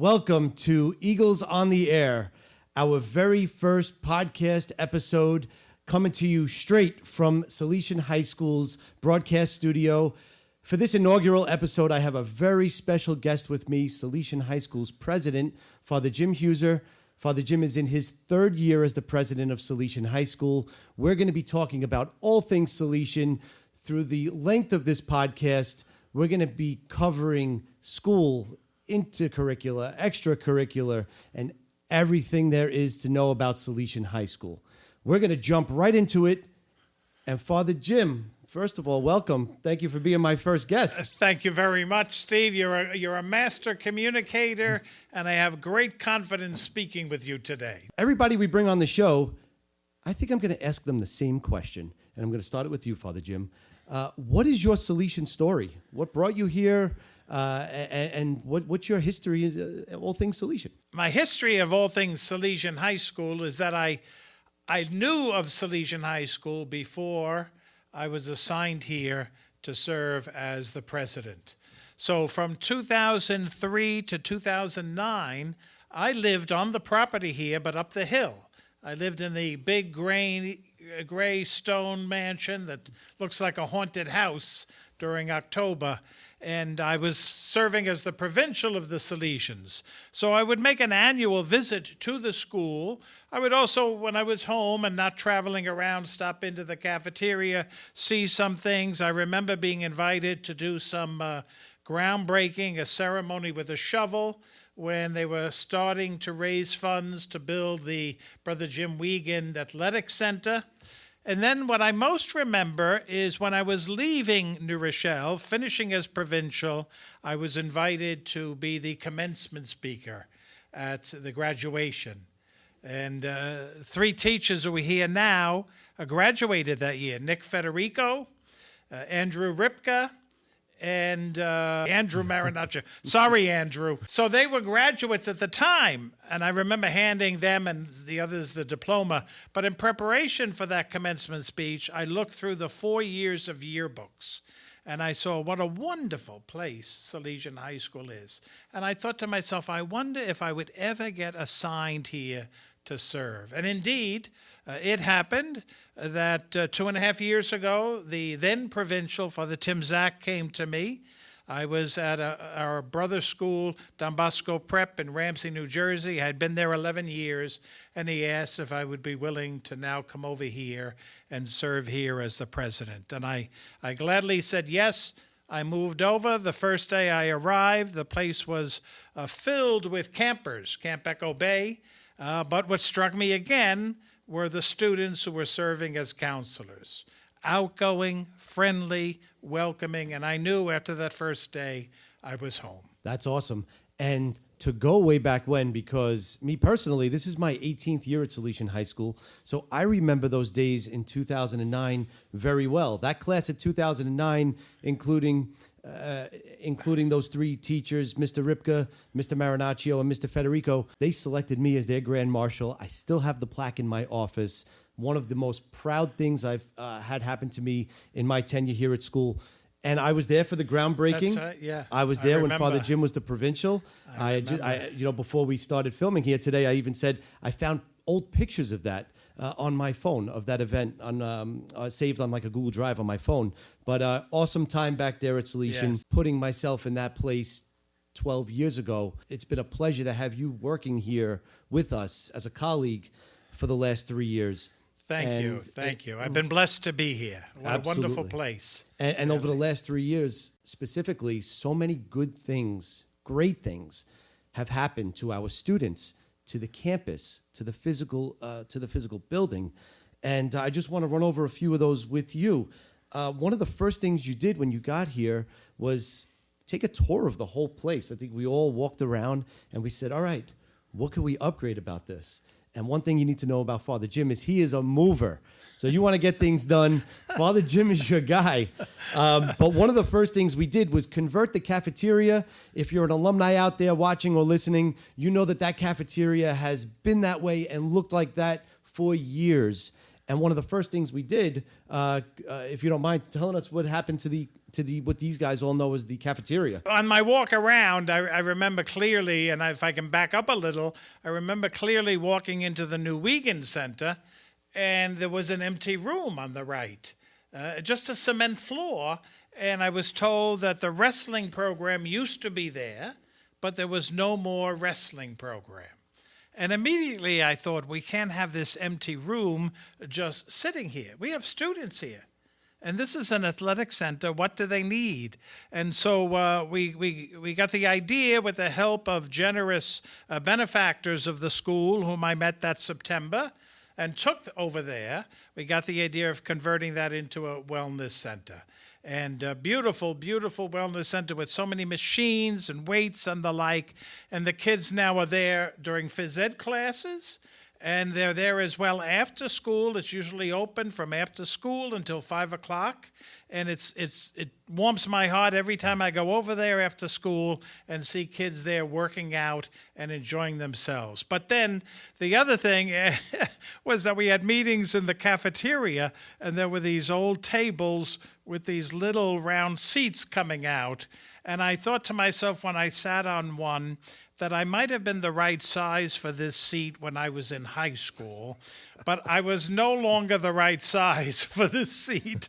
Welcome to Eagles on the Air, our very first podcast episode coming to you straight from Salesian High School's broadcast studio. For this inaugural episode, I have a very special guest with me, Salesian High School's president, Father Jim Heuser. Father Jim is in his third year as the president of Salesian High School. We're going to be talking about all things Salesian. Through the length of this podcast, we're going to be covering school, intercurricular, extracurricular, and everything there is to know about Salesian High School. We're going to jump right into it. And Father Jim, first of all, welcome. Thank you for being my first guest. Thank you very much, Steve. You're a master communicator, and I have great confidence speaking with you today. Everybody we bring on the show, I think I'm going to ask them the same question. And I'm going to start it with you, Father Jim. What is your Salesian story? What brought you here? And what's your history of all things Salesian? My history of all things Salesian High School is that I knew of Salesian High School before I was assigned here to serve as the president. So from 2003 to 2009, I lived on the property here, but up the hill. I lived in the big gray stone mansion that looks like a haunted house during October, and I was serving as the provincial of the Salesians. So I would make an annual visit to the school. I would also, when I was home and not traveling around, stop into the cafeteria, see some things. I remember being invited to do some groundbreaking, a ceremony with a shovel, when they were starting to raise funds to build the Brother Jim Wiegand Athletic Center. And then what I most remember is when I was leaving New Rochelle, finishing as provincial, I was invited to be the commencement speaker at the graduation. And 3 teachers who are here now graduated that year: Nick Federico, Andrew Ripka, and Andrew Marinaccio. Sorry, Andrew. So they were graduates at the time, and I remember handing them and the others the diploma. But in preparation for that commencement speech, I looked through the 4 years of yearbooks, and I saw what a wonderful place Salesian High School is. And I thought to myself, I wonder if I would ever get assigned here to serve. And indeed, it happened that 2.5 years ago, the then provincial, Father Tim Zach, came to me. I was at our brother school, Don Bosco Prep in Ramsey, New Jersey. I had been there 11 years, and he asked if I would be willing to now come over here and serve here as the president. And I gladly said yes. I moved over. The first day I arrived, the place was filled with campers, Camp Echo Bay. But what struck me again were the students who were serving as counselors. Outgoing, friendly, welcoming, and I knew after that first day I was home. That's awesome. And to go way back when, because me personally, this is my 18th year at Salesian High School, so I remember those days in 2009 very well. That class at 2009, including those 3 teachers, Mr. Ripka, Mr. Marinaccio, and Mr. Federico, they selected me as their Grand Marshal. I still have the plaque in my office. One of the most proud things I've had happen to me in my tenure here at school. And I was there for the groundbreaking. Yeah. I was there when Father Jim was the provincial. Before we started filming here today, I even said I found old pictures of that on my phone, of that event, saved on like a Google Drive on my phone. But awesome time back there at Salesian, yes. Putting myself in that place 12 years ago. It's been a pleasure to have you working here with us as a colleague for the last 3 years. Thank you. I've been blessed to be here. What absolutely. A wonderful place. And over the last 3 years, specifically, so many good things, great things, have happened to our students, to the campus, to the physical building. And I just want to run over a few of those with you. One of the first things you did when you got here was take a tour of the whole place. I think we all walked around and we said, all right, what can we upgrade about this? And one thing you need to know about Father Jim is he is a mover. So you want to get things done, Father Jim is your guy. But one of the first things we did was convert the cafeteria. If you're an alumni out there watching or listening, you know that cafeteria has been that way and looked like that for years. And one of the first things we did, if you don't mind telling us what happened to the to what these guys all know as the cafeteria. On my walk around, I remember clearly, and if I can back up a little, I remember clearly walking into the New Wiegand Center, and there was an empty room on the right, just a cement floor, and I was told that the wrestling program used to be there, but there was no more wrestling program. And immediately I thought, we can't have this empty room just sitting here. We have students here. And this is an athletic center. What do they need? And so we got the idea, with the help of generous benefactors of the school, whom I met that September and took over there. We got the idea of converting that into a wellness center. And a beautiful, beautiful wellness center with so many machines and weights and the like. And the kids now are there during phys ed classes. And they're there as well after school. It's usually open from after school until 5 o'clock. And it warms my heart every time I go over there after school and see kids there working out and enjoying themselves. But then the other thing was that we had meetings in the cafeteria, and there were these old tables with these little round seats coming out. And I thought to myself when I sat on one, that I might have been the right size for this seat when I was in high school, but I was no longer the right size for this seat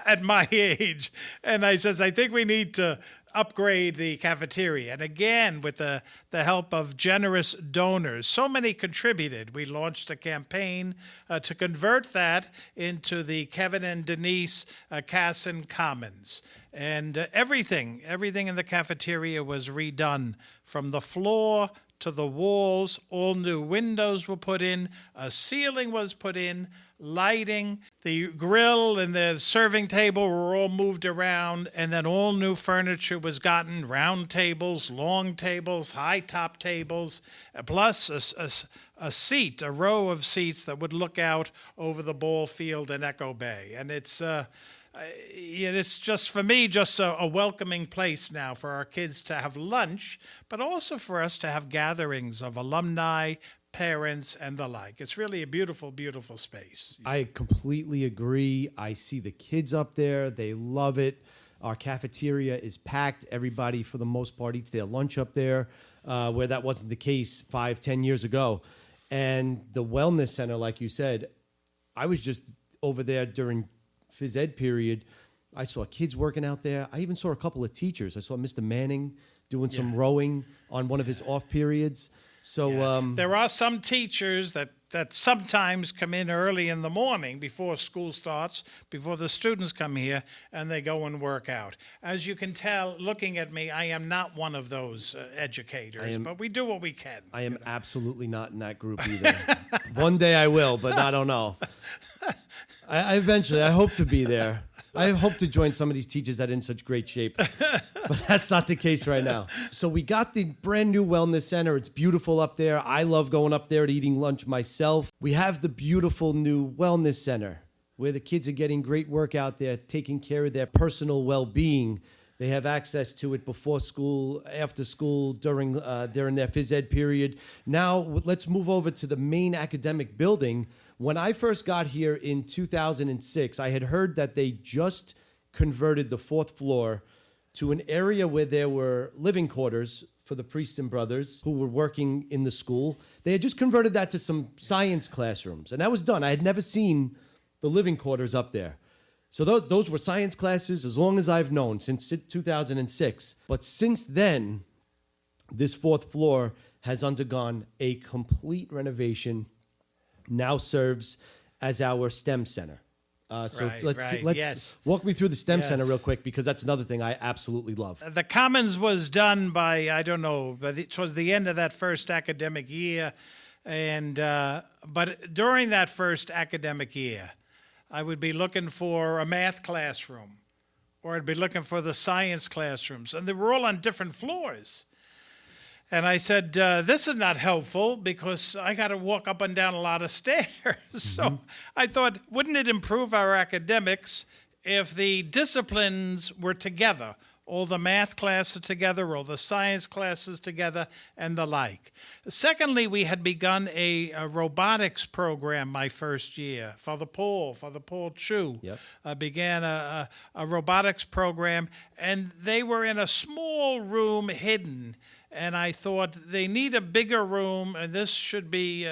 at my age. And I says, I think we need to upgrade the cafeteria. And again, with the help of generous donors, so many contributed. We launched a campaign to convert that into the Kevin and Denise Casson Commons. And everything in the cafeteria was redone, from the floor to the walls. All new windows were put in, a ceiling was put in, lighting, the grill and the serving table were all moved around, and then all new furniture was gotten, round tables, long tables, high top tables, plus a seat, a row of seats that would look out over the ball field and Echo Bay. And it's just, for me, just a welcoming place now for our kids to have lunch, but also for us to have gatherings of alumni, parents, and the like. It's really a beautiful, beautiful space. I completely agree. I see the kids up there. They love it. Our cafeteria is packed. Everybody, for the most part, eats their lunch up there, where that wasn't the case 5-10 years ago. And the wellness center, like you said, I was just over there during phys ed period. I saw kids working out there. I even saw a couple of teachers. I saw Mr. Manning doing some rowing on one of his off periods. So there are some teachers that sometimes come in early in the morning before school starts, before the students come here, and they go and work out. As you can tell, looking at me, I am not one of those educators, but we do what we can. I am absolutely not in that group either. One day I will, but I don't know. I eventually, I hope to be there. I hope to join some of these teachers that are in such great shape, but that's not the case right now. So we got the brand new wellness center. It's beautiful up there. I love going up there and eating lunch myself. We have the beautiful new wellness center where the kids are getting great work out there, taking care of their personal well-being. They have access to it before school, after school, during their phys ed period. Now let's move over to the main academic building. When I first got here in 2006, I had heard that they just converted the 4th floor to an area where there were living quarters for the priests and brothers who were working in the school. They had just converted that to some science classrooms, and that was done. I had never seen the living quarters up there. So those were science classes as long as I've known, since 2006. But since then, this 4th floor has undergone a complete renovation, now serves as our STEM center. Let's walk me through the STEM center real quick, because that's another thing I absolutely love. The Commons was done by, I don't know, but towards the end of that first academic year. And but during that first academic year, I would be looking for a math classroom, or I'd be looking for the science classrooms, and they were all on different floors. And I said, this is not helpful, because I got to walk up and down a lot of stairs. So I thought, wouldn't it improve our academics if the disciplines were together, all the math classes together, all the science classes together, and the like. Secondly, we had begun a robotics program my first year. Father Paul Chu began a robotics program, and they were in a small room hidden. And I thought they need a bigger room, and this should be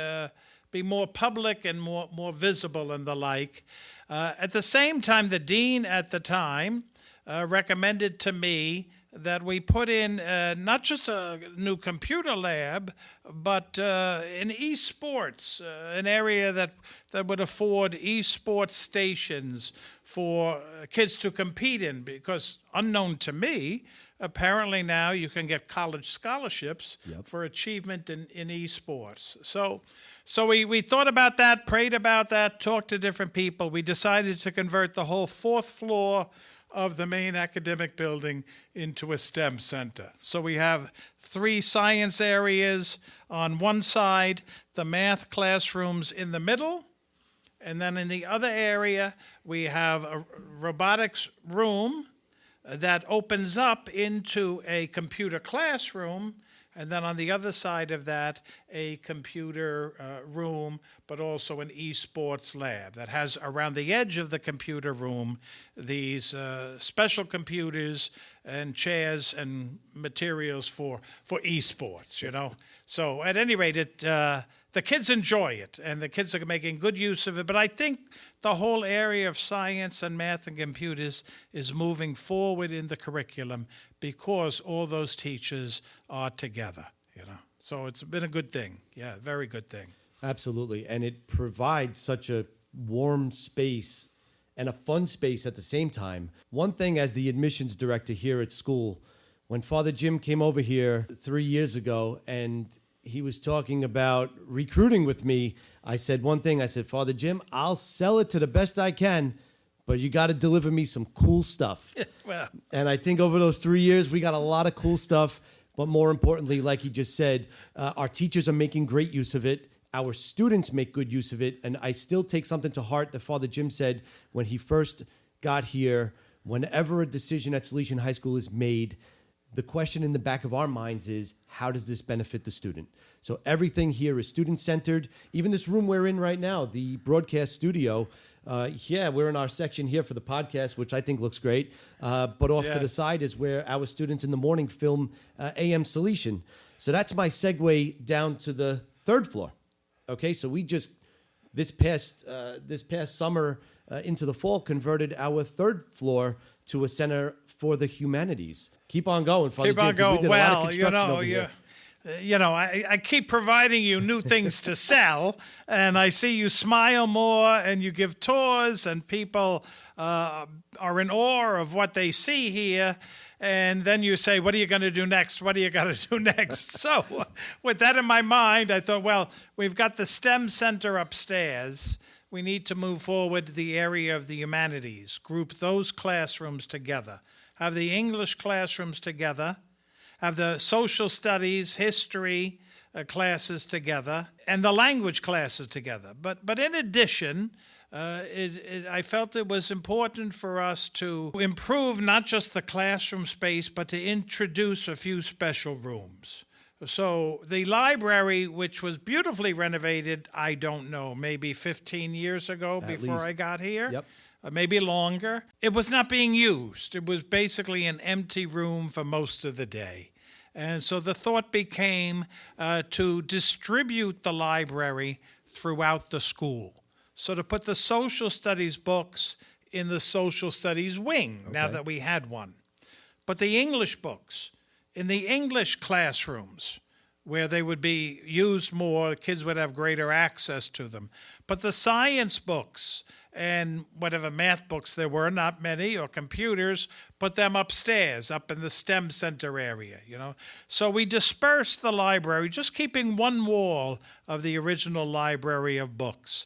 more public and more visible and the like. At the same time, the dean at the time recommended to me that we put in not just a new computer lab, but in esports, an area that would afford esports stations for kids to compete in, because unknown to me, apparently now you can get college scholarships for achievement in esports. So we thought about that, prayed about that, talked to different people. We decided to convert the whole fourth floor of the main academic building into a STEM center. So we have 3 science areas on one side, the math classrooms in the middle, and then in the other area we have a robotics room that opens up into a computer classroom, and then on the other side of that, a computer room, but also an esports lab that has around the edge of the computer room these special computers and chairs and materials for esports, you know. So at any rate, the kids enjoy it, and the kids are making good use of it. But I think the whole area of science and math and computers is moving forward in the curriculum because all those teachers are together, you know. So it's been a good thing. Yeah, very good thing. Absolutely. And it provides such a warm space and a fun space at the same time. One thing, as the admissions director here at school, when Father Jim came over here 3 years ago and he was talking about recruiting with me, I said one thing. I said, Father Jim, I'll sell it to the best I can, but you got to deliver me some cool stuff. Well, and I think over those 3 years, we got a lot of cool stuff. But more importantly, like he just said, our teachers are making great use of it. Our students make good use of it. And I still take something to heart that Father Jim said when he first got here. Whenever a decision at Salesian High School is made, the question in the back of our minds is, how does this benefit the student? So everything here is student-centered. Even this room we're in right now, the broadcast studio, we're in our section here for the podcast, which I think looks great. But off to the side is where our students in the morning film AM Salesian. So that's my segue down to the 3rd floor. Okay, so we just, this past summer into the fall, converted our 3rd floor to a center for the humanities. Keep on going, Father Jim. Keep on going. We did a lot of construction over here. I keep providing you new things to sell, and I see you smile more, and you give tours, and people are in awe of what they see here. And then you say, what are you going to do next? What are you going to do next? So with that in my mind, I thought, well, we've got the STEM center upstairs. We need to move forward to the area of the humanities, group those classrooms together, have the English classrooms together, have the social studies, history classes together, and the language classes together. But in addition, I felt it was important for us to improve not just the classroom space, but to introduce a few special rooms. So the library, which was beautifully renovated, I don't know, maybe 15 years ago before I got here, maybe longer, it was not being used. It was basically an empty room for most of the day. And so the thought became to distribute the library throughout the school. So to put the social studies books in the social studies wing, now that we had one. But the English books in the English classrooms, where they would be used more, kids would have greater access to them. But the science books and whatever math books there were, not many, or computers, put them upstairs, up in the STEM center area, you know. So we dispersed the library, just keeping one wall of the original library of books.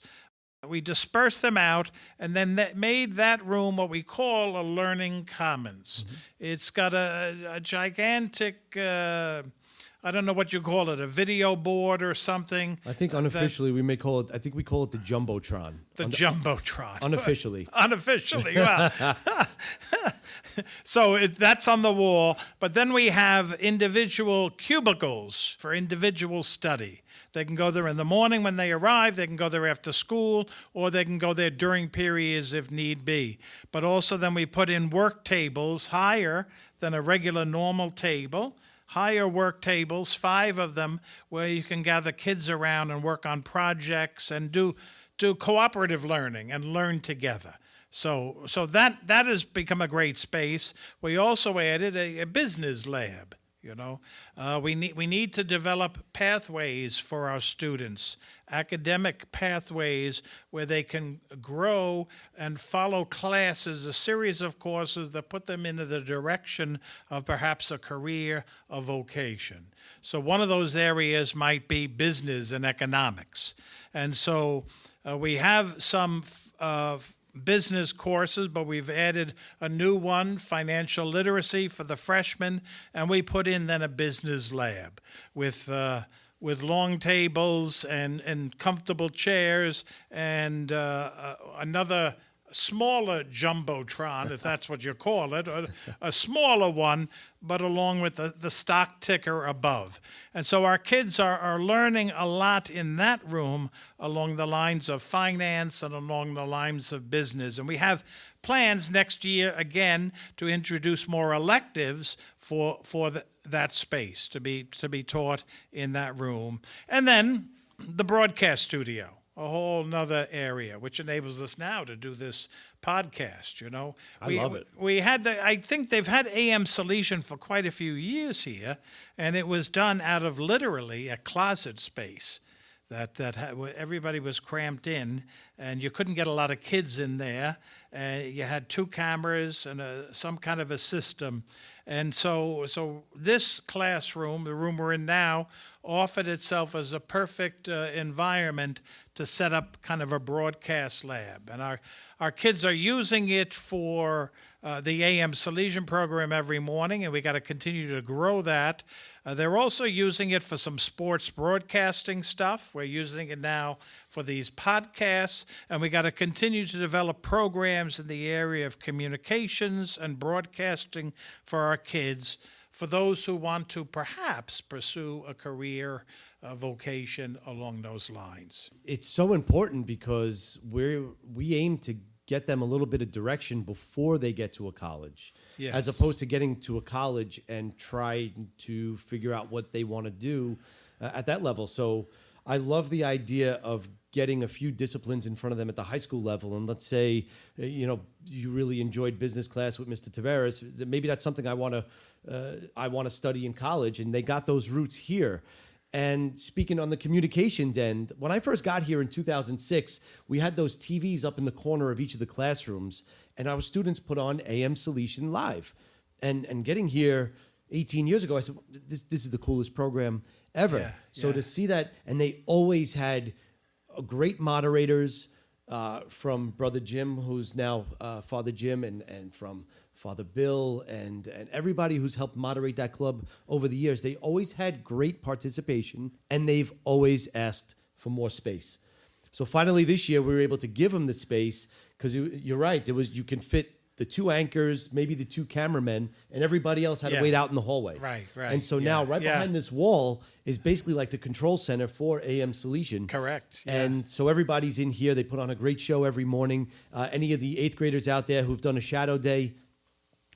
We dispersed them out and then made that room what we call a learning commons. Mm-hmm. It's got a gigantic, I don't know what you call it, a video board or something. I think unofficially we call it the Jumbotron. The Jumbotron. Unofficially. Unofficially, well. So that's on the wall. But then we have individual cubicles for individual study. They can go there in the morning when they arrive. They can go there after school, or they can go there during periods if need be. But also then we put in work tables higher than a regular normal table. Higher work tables, 5 of them, where you can gather kids around and work on projects and do cooperative learning and learn together. So that has become a great space. We also added a business lab. We need to develop pathways for our students, academic pathways where they can grow and follow classes, a series of courses that put them into the direction of perhaps a career, a vocation. So one of those areas might be business and economics. And so we have some business courses, but we've added a new one, financial literacy for the freshmen, and we put in then a business lab with long tables and comfortable chairs and another smaller Jumbotron, if that's what you call it, or a smaller one, but along with the stock ticker above. And so our kids are learning a lot in that room along the lines of finance and along the lines of business. And we have plans next year, again, to introduce more electives for that space to be taught in that room. And then the broadcast studio, a whole nother area, which enables us now to do this podcast, I love it. We had, I think they've had AM Salesian for quite a few years here, and it was done out of literally a closet space that everybody was cramped in, and you couldn't get a lot of kids in there. You had 2 cameras and some kind of a system. And so this classroom, the room we're in now, offered itself as a perfect environment to set up kind of a broadcast lab. And our kids are using it for the AM Salesian program every morning, and we got to continue to grow that. They're also using it for some sports broadcasting stuff. We're using it now for these podcasts, and we got to continue to develop programs in the area of communications and broadcasting for our kids, for those who want to perhaps pursue a career, a vocation along those lines. It's so important because we aim to get them a little bit of direction before they get to a college, Yes. as opposed to getting to a college and trying to figure out what they want to do at that level. So I love the idea of getting a few disciplines in front of them at the high school level. And let's say, you really enjoyed business class with Mr. Taveras. Maybe that's something I want to study in college, and they got those roots here. And speaking on the communications end, when I first got here in 2006, we had those TVs up in the corner of each of the classrooms, and our students put on AM Salesian Live. And getting here 18 years ago, I said, this is the coolest program ever. Yeah, so yeah. to see that, and they always had great moderators from Brother Jim, who's now Father Jim, and from Father Bill, and everybody who's helped moderate that club over the years. They always had great participation, and they've always asked for more space. So finally this year, we were able to give them the space, because you're right, you can fit the 2 anchors, maybe the 2 cameramen, and everybody else had to wait out in the hallway. Right. And so now behind this wall is basically like the control center for AM Salesian. Correct. Yeah. And so everybody's in here. They put on a great show every morning. Any of the 8th graders out there who've done a shadow day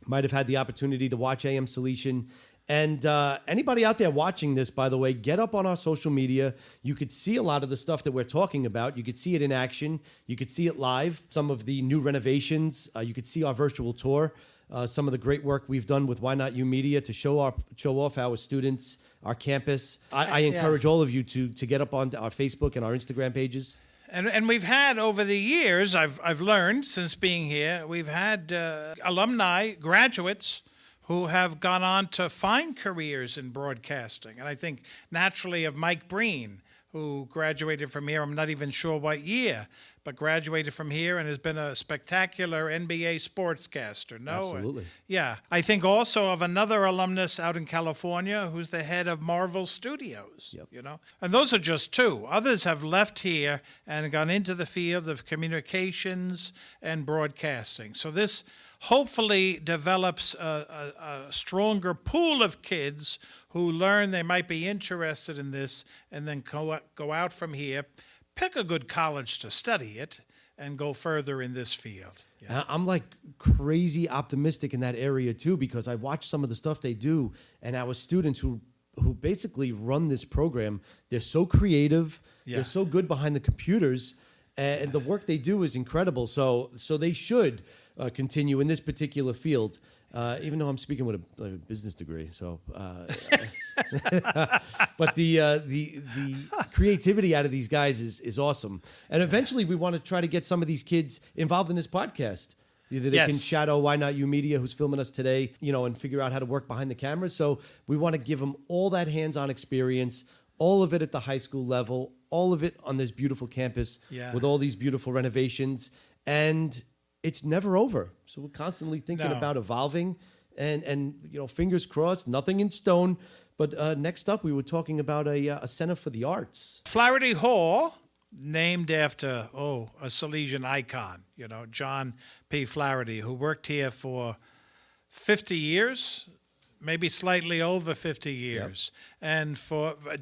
might have had the opportunity to watch AM Salesian. And anybody out there watching this, by the way, get up on our social media. You could see a lot of the stuff that we're talking about. You could see it in action. You could see it live. Some of the new renovations. You could see our virtual tour. Some of the great work we've done with Why Not You Media to show off our students, our campus. I encourage all of you to get up on our Facebook and our Instagram pages. And we've had over the years, I've learned since being here, we've had alumni, graduates who have gone on to find careers in broadcasting. And I think naturally of Mike Breen, who graduated from here, I'm not even sure what year, but graduated from here and has been a spectacular NBA sportscaster. No? Absolutely. Yeah. I think also of another alumnus out in California who's the head of Marvel Studios. Yep. You know, and those are just two. Others have left here and gone into the field of communications and broadcasting. So this hopefully develops a stronger pool of kids who learn they might be interested in this and then go out from here, pick a good college to study it, and go further in this field. Yeah. I'm like crazy optimistic in that area too, because I watch some of the stuff they do, and our students who basically run this program, they're so creative, they're so good behind the computers, and the work they do is incredible. So they should continue in this particular field, even though I'm speaking with a business degree. So, but the creativity out of these guys is awesome. And eventually, we want to try to get some of these kids involved in this podcast. Either they can shadow Why Not You Media, who's filming us today, and figure out how to work behind the camera. So we want to give them all that hands-on experience, all of it at the high school level, all of it on this beautiful campus with all these beautiful renovations. And it's never over. So we're constantly thinking about evolving and fingers crossed, nothing in stone. But next up, we were talking about a Center for the Arts. Flaherty Hall, named after, a Salesian icon, John P. Flaherty, who worked here for 50 years, maybe slightly over 50 years, and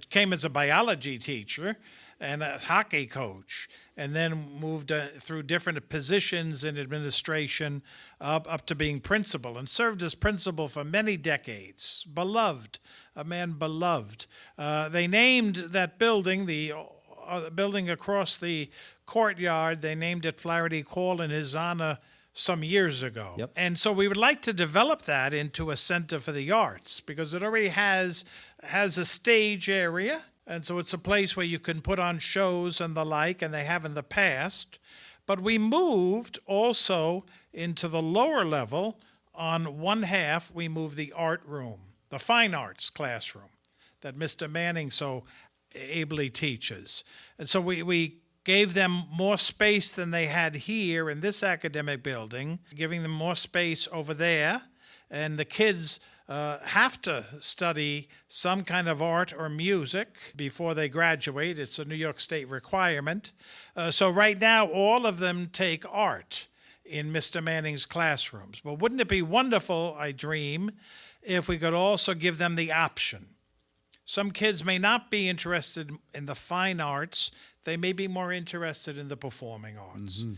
came as a biology teacher and a hockey coach, and then moved through different positions in administration up to being principal, and served as principal for many decades. Beloved, a man beloved. They named that building, the building across the courtyard, they named it Flaherty Hall in his honor some years ago. Yep. And so we would like to develop that into a center for the arts, because it already has a stage area. And so it's a place where you can put on shows and the like, and they have in the past. But we moved also into the lower level. On one half, we moved the art room, the fine arts classroom that Mr. Manning so ably teaches. And so we gave them more space than they had here in this academic building, giving them more space over there. And the kids have to study some kind of art or music before they graduate. It's a New York State requirement. So right now, all of them take art in Mr. Manning's classrooms. But wouldn't it be wonderful, I dream, if we could also give them the option? Some kids may not be interested in the fine arts. They may be more interested in the performing arts. Mm-hmm.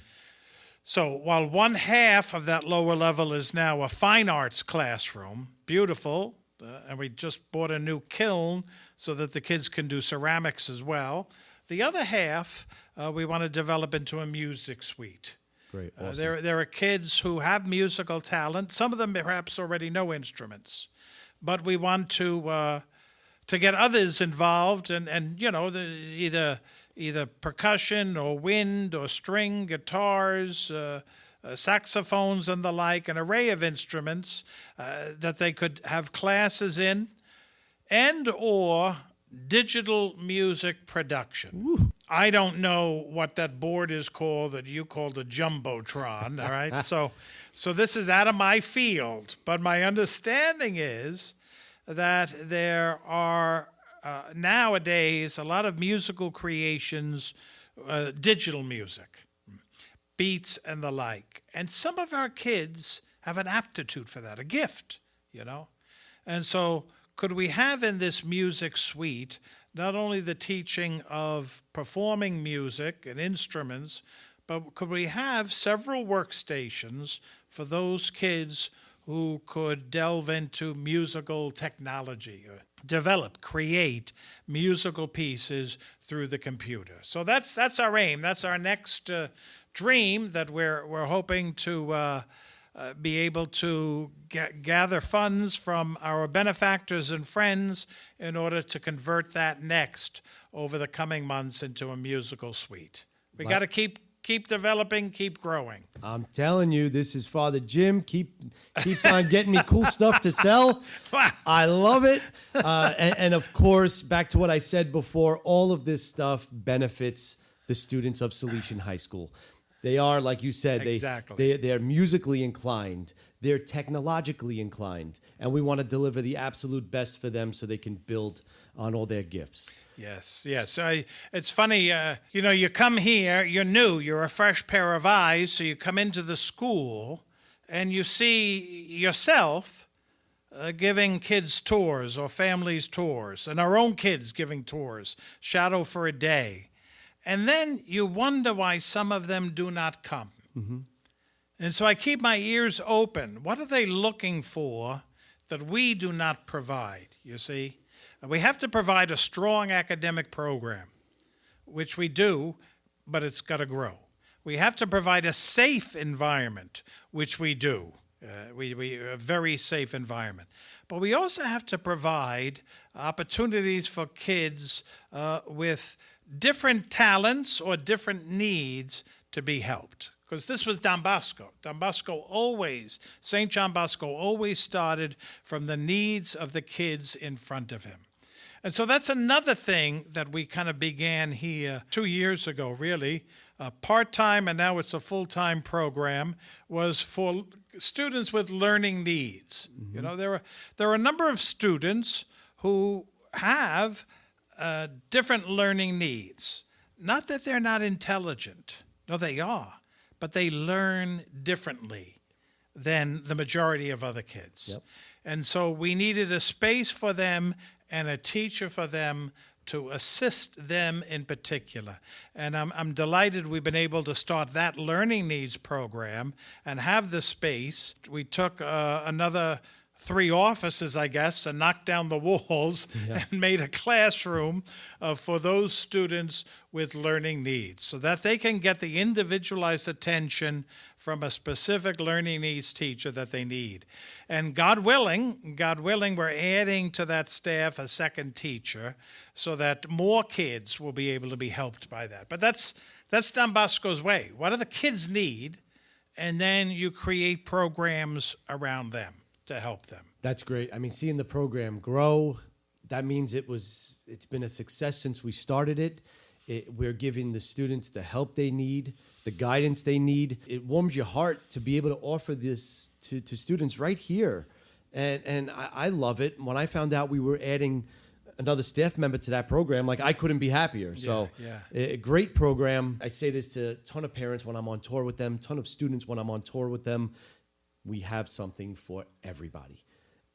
So while one half of that lower level is now a fine arts classroom, beautiful, and we just bought a new kiln so that the kids can do ceramics as well. The other half we want to develop into a music suite. Great, awesome. There are kids who have musical talent. Some of them perhaps already know instruments, but we want to get others involved and either percussion or wind or string, guitars, saxophones and the like, an array of instruments that they could have classes in, and or digital music production. Ooh. I don't know what that board is called that you call the Jumbotron, all right? So this is out of my field, but my understanding is that there are nowadays a lot of musical creations, digital music, beats and the like. And some of our kids have an aptitude for that, a gift, And so could we have in this music suite not only the teaching of performing music and instruments, but could we have several workstations for those kids who could delve into musical technology, or create musical pieces through the computer? So that's our aim. That's our next dream, that we're hoping to be able to gather funds from our benefactors and friends in order to convert that next over the coming months into a musical suite. We got to keep developing, keep growing. I'm telling you, this is Father Jim. Keeps on getting me cool stuff to sell. I love it. And of course, back to what I said before, all of this stuff benefits the students of Salesian High School. They are, like you said, Exactly. they're musically inclined, they're technologically inclined, and we want to deliver the absolute best for them so they can build on all their gifts. Yes. It's funny, you come here, you're new, you're a fresh pair of eyes, so you come into the school and you see yourself giving kids tours or families tours, and our own kids giving tours, shadow for a day. And then you wonder why some of them do not come. Mm-hmm. And so I keep my ears open. What are they looking for that we do not provide, you see? We have to provide a strong academic program, which we do, but it's got to grow. We have to provide a safe environment, which we do. We a very safe environment. But we also have to provide opportunities for kids with different talents or different needs to be helped. Because this was Don Bosco. St. John Bosco always started from the needs of the kids in front of him. And so that's another thing that we kind of began here 2 years ago, really. Part-time, and now it's a full-time program, was for students with learning needs. Mm-hmm. You know, there are a number of students who have different learning needs. Not that they're not intelligent. No, they are. But they learn differently than the majority of other kids. Yep. And so we needed a space for them and a teacher for them to assist them in particular. And I'm delighted we've been able to start that learning needs program and have the space. We took another 3 offices, I guess, and knocked down the walls and made a classroom for those students with learning needs so that they can get the individualized attention from a specific learning needs teacher that they need. And God willing, we're adding to that staff a second teacher so that more kids will be able to be helped by that. But that's Don Bosco's way. What do the kids need? And then you create programs around them to help them. That's great. I mean, seeing the program grow, that means it's been a success since we started it. We're giving the students the help they need, the guidance they need. It warms your heart to be able to offer this to students right here. And I love it. When I found out we were adding another staff member to that program, like, I couldn't be happier. So a great program. I say this to a ton of parents when I'm on tour with them, ton of students when I'm on tour with them. We have something for everybody.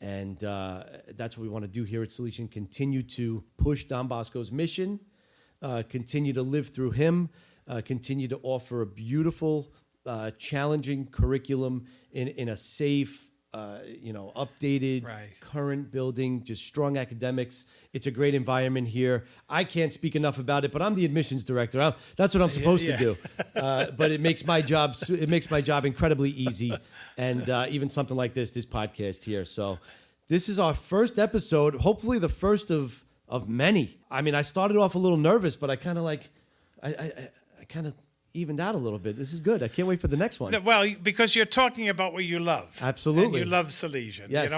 And that's what we want to do here at Salesian, continue to push Don Bosco's mission, continue to live through him, continue to offer a beautiful, challenging curriculum in a safe, updated, current building, just strong academics. It's a great environment here. I can't speak enough about it, but I'm the admissions director. That's what I'm supposed to do. But it makes my job incredibly easy. And even something like this podcast here. So this is our first episode, hopefully the first of many. I mean, I started off a little nervous, but I kind of I kind of evened out a little bit. This is good. I can't wait for the next one. Well, because you're talking about what you love. Absolutely. And you love Salesian. Yes,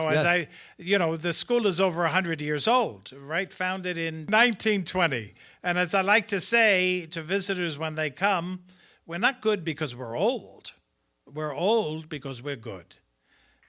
the school is over 100 years old, right? Founded in 1920. And as I like to say to visitors when they come, we're not good because we're old. We're old because we're good.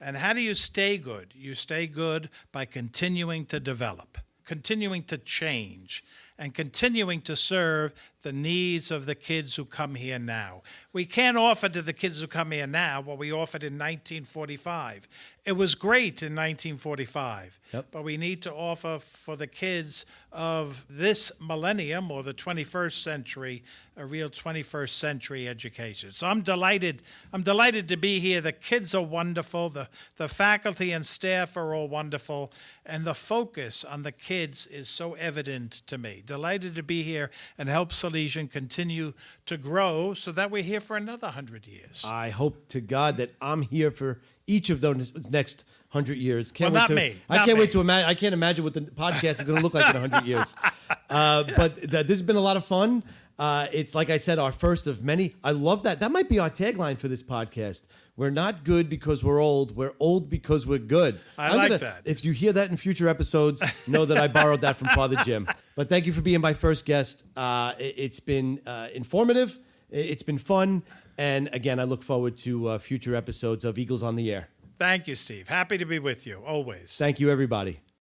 And how do you stay good? You stay good by continuing to develop, continuing to change, and continuing to serve the needs of the kids who come here now. We can't offer to the kids who come here now what we offered in 1945. It was great in 1945, but we need to offer for the kids of this millennium or the 21st century, a real 21st century education. So I'm delighted to be here. The kids are wonderful. The faculty and staff are all wonderful. And the focus on the kids is so evident to me. Delighted to be here and help Salesian continue to grow so that we're here for another 100 years. I hope to God that I'm here for each of those next 100 years. I can't imagine what the podcast is going to look like in 100 years. But this has been a lot of fun. It's like I said, our first of many. I love that. That might be our tagline for this podcast. We're not good because we're old. We're old because we're good. I like that. If you hear that in future episodes, know that I borrowed that from Father Jim. But thank you for being my first guest. It's been informative. It's been fun. And again, I look forward to future episodes of Eagles on the Air. Thank you, Steve. Happy to be with you, always. Thank you, everybody.